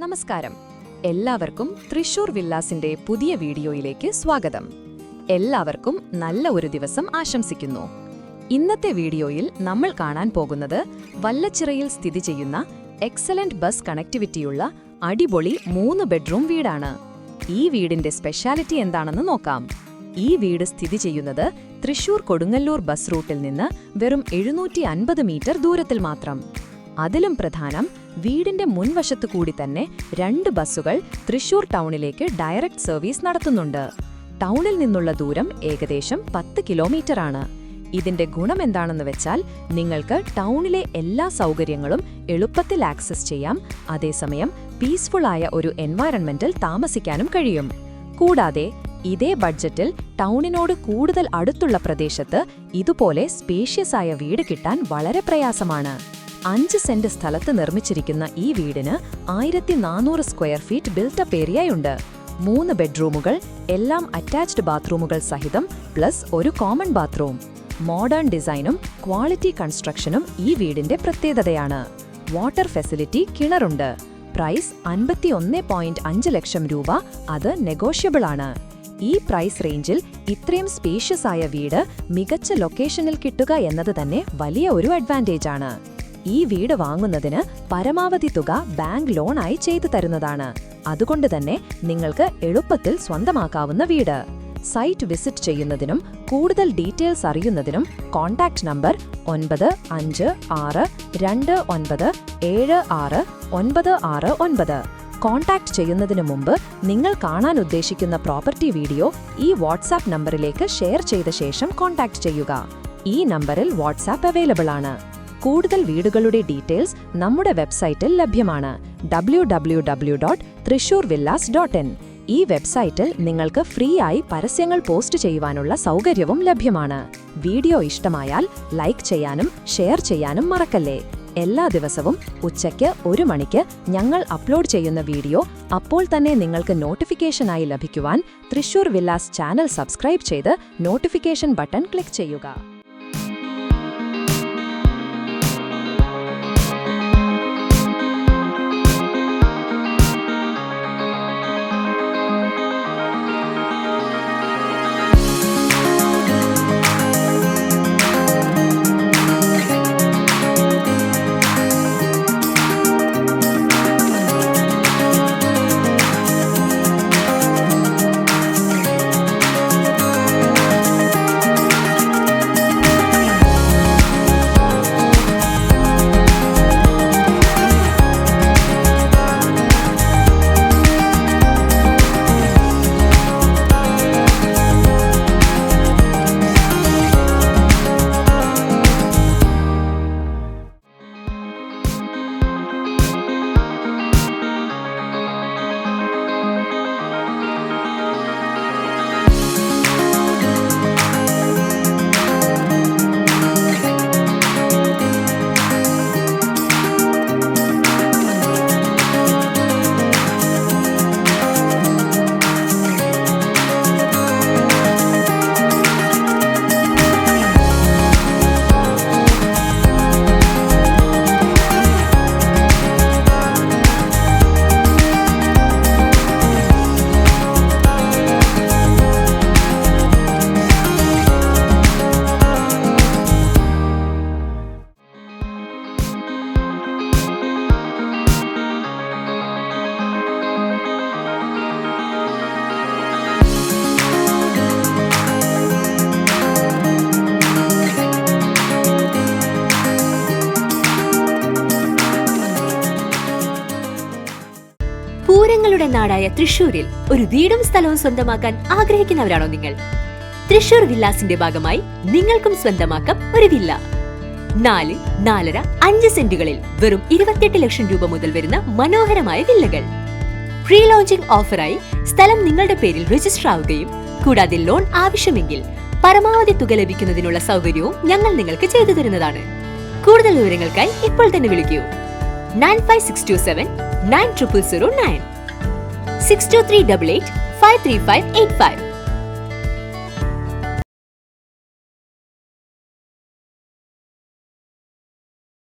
നമസ്കാരം. എല്ലാവർക്കും തൃശൂർ വില്ലാസിന്റെ പുതിയ വീഡിയോയിലേക്ക് സ്വാഗതം. എല്ലാവർക്കും നല്ല ഒരു ദിവസം ആശംസിക്കുന്നു. ഇന്നത്തെ വീഡിയോയിൽ നമ്മൾ കാണാൻ പോകുന്നത് വല്ലച്ചിറയിൽ സ്ഥിതി ചെയ്യുന്ന എക്സലന്റ് ബസ് കണക്ടിവിറ്റിയുള്ള അടിപൊളി 3 ബെഡ്റൂം വീടാണ്. ഈ വീടിന്റെ സ്പെഷ്യാലിറ്റി എന്താണെന്ന് നോക്കാം. ഈ വീട് സ്ഥിതി ചെയ്യുന്നത് തൃശൂർ കൊടുങ്ങല്ലൂർ ബസ് റൂട്ടിൽ നിന്ന് വെറും 750 മീറ്റർ ദൂരത്തിൽ മാത്രം. അതിലും പ്രധാനം, വീടിന്റെ മുൻവശത്തു കൂടി തന്നെ 2 ബസ്സുകൾ തൃശൂർ ടൗണിലേക്ക് ഡയറക്റ്റ് സർവീസ് നടത്തുന്നുണ്ട്. ടൗണിൽ നിന്നുള്ള ദൂരം ഏകദേശം 10 കിലോമീറ്ററാണ്. ഇതിന്റെ ഗുണം എന്താണെന്ന് വെച്ചാൽ, നിങ്ങൾക്ക് ടൗണിലെ എല്ലാ സൗകര്യങ്ങളും എളുപ്പത്തിൽ ആക്സസ് ചെയ്യാം. അതേസമയം പീസ്ഫുള്ളായ ഒരു എൻവയറൺമെന്റിൽ താമസിക്കാനും കഴിയും. കൂടാതെ ഇതേ ബഡ്ജറ്റിൽ ടൗണിനോട് കൂടുതൽ അടുത്തുള്ള പ്രദേശത്ത് ഇതുപോലെ സ്പേഷ്യസ് ആയ വീട് കിട്ടാൻ വളരെ പ്രയാസമാണ്. 5 സെന്റ് സ്ഥലത്ത് നിർമ്മിച്ചിരിക്കുന്ന ഈ വീടിന് 1400 സ്ക്വയർ ഫീറ്റ് ബിൽട്ടപ്പ് ഏരിയയുണ്ട്. 3 ബെഡ്റൂമുകൾ, എല്ലാം അറ്റാച്ച്ഡ് ബാത്റൂമുകൾ സഹിതം, പ്ലസ് ഒരു കോമൺ ബാത്റൂം. മോഡേൺ ഡിസൈനും ക്വാളിറ്റി കൺസ്ട്രക്ഷനും ഈ വീടിന്റെ പ്രത്യേകതയാണ്. വാട്ടർ ഫെസിലിറ്റി, കിണറുണ്ട്. പ്രൈസ് 51.5 ലക്ഷം രൂപ. അത് നെഗോഷ്യബിൾ ആണ്. ഈ പ്രൈസ് റേഞ്ചിൽ ഇത്രയും സ്പേഷ്യസ് ആയ വീട് മികച്ച ലൊക്കേഷനിൽ കിട്ടുക എന്നത് തന്നെ വലിയ ഒരു അഡ്വാൻറ്റേജ് ആണ്. ഈ വീട് വാങ്ങുന്നതിന് പരമാവധി തുക ബാങ്ക് ലോണായി ചെയ്തു തരുന്നതാണ്. അതുകൊണ്ട് തന്നെ നിങ്ങൾക്ക് എളുപ്പത്തിൽ സ്വന്തമാക്കാവുന്ന വീട്. സൈറ്റ് വിസിറ്റ് ചെയ്യുന്നതിനും കൂടുതൽ ഡീറ്റെയിൽസ് അറിയുന്നതിനും കോൺടാക്ട് നമ്പർ 9562297696. കോൺടാക്ട് ചെയ്യുന്നതിന് മുമ്പ് നിങ്ങൾ കാണാൻ ഉദ്ദേശിക്കുന്ന പ്രോപ്പർട്ടി വീഡിയോ ഈ വാട്സാപ്പ് നമ്പറിലേക്ക് ഷെയർ ചെയ്ത ശേഷം കോൺടാക്ട് ചെയ്യുക. ഈ നമ്പറിൽ വാട്സാപ്പ് അവൈലബിൾ ആണ്. കൂടുതൽ വീടുകളുടെ ഡീറ്റെയിൽസ് നമ്മുടെ വെബ്സൈറ്റിൽ ലഭ്യമാണ്, www.trishurvillas.in. ഈ വെബ്സൈറ്റിൽ നിങ്ങൾക്ക് ഫ്രീ ആയി പരസ്യങ്ങൾ പോസ്റ്റ് ചെയ്യുവാനുള്ള സൗകര്യവും ലഭ്യമാണ്. വീഡിയോ ഇഷ്ടമായാൽ ലൈക്ക് ചെയ്യാനും ഷെയർ ചെയ്യാനും മറക്കല്ലേ. എല്ലാ ദിവസവും ഉച്ചയ്ക്ക് 1 മണിക്ക് ഞങ്ങൾ അപ്ലോഡ് ചെയ്യുന്ന വീഡിയോ അപ്പോൾ തന്നെ നിങ്ങൾക്ക് നോട്ടിഫിക്കേഷനായി ലഭിക്കുവാൻ തൃശൂർ വില്ലാസ് ചാനൽ സബ്സ്ക്രൈബ് ചെയ്ത് നോട്ടിഫിക്കേഷൻ ബട്ടൺ ക്ലിക്ക് ചെയ്യുക. പൂരങ്ങളുടെ നാടായ തൃശൂരിൽ ഒരു വീടും സ്ഥലവും സ്വന്തമാക്കാൻ ആഗ്രഹിക്കുന്നവരാണോ നിങ്ങൾ? തൃശൂർ വില്ലാസിന്റെ ഭാഗമായി നിങ്ങൾക്കും സ്വന്തമാക്കാം ഒരു വില്ല. 4, 4.5, 5 സെന്റുകളിൽ വെറും 28 ലക്ഷം രൂപ മുതൽ വരുന്ന മനോഹരമായ വില്ലകൾ. പ്രീ ലോഞ്ചിംഗ് ഓഫറായി സ്ഥലം നിങ്ങളുടെ പേരിൽ രജിസ്റ്റർ ആവുകയും കൂടാതെ ലോൺ ആവശ്യമെങ്കിൽ പരമാവധി തുക ലഭിക്കുന്നതിനുള്ള സൗകര്യവും ഞങ്ങൾ നിങ്ങൾക്ക് ചെയ്തു തരുന്നതാണ്. കൂടുതൽ വിവരങ്ങൾക്കായി ഇപ്പോൾ തന്നെ വിളിക്കൂ 95627 9009 62388 53585.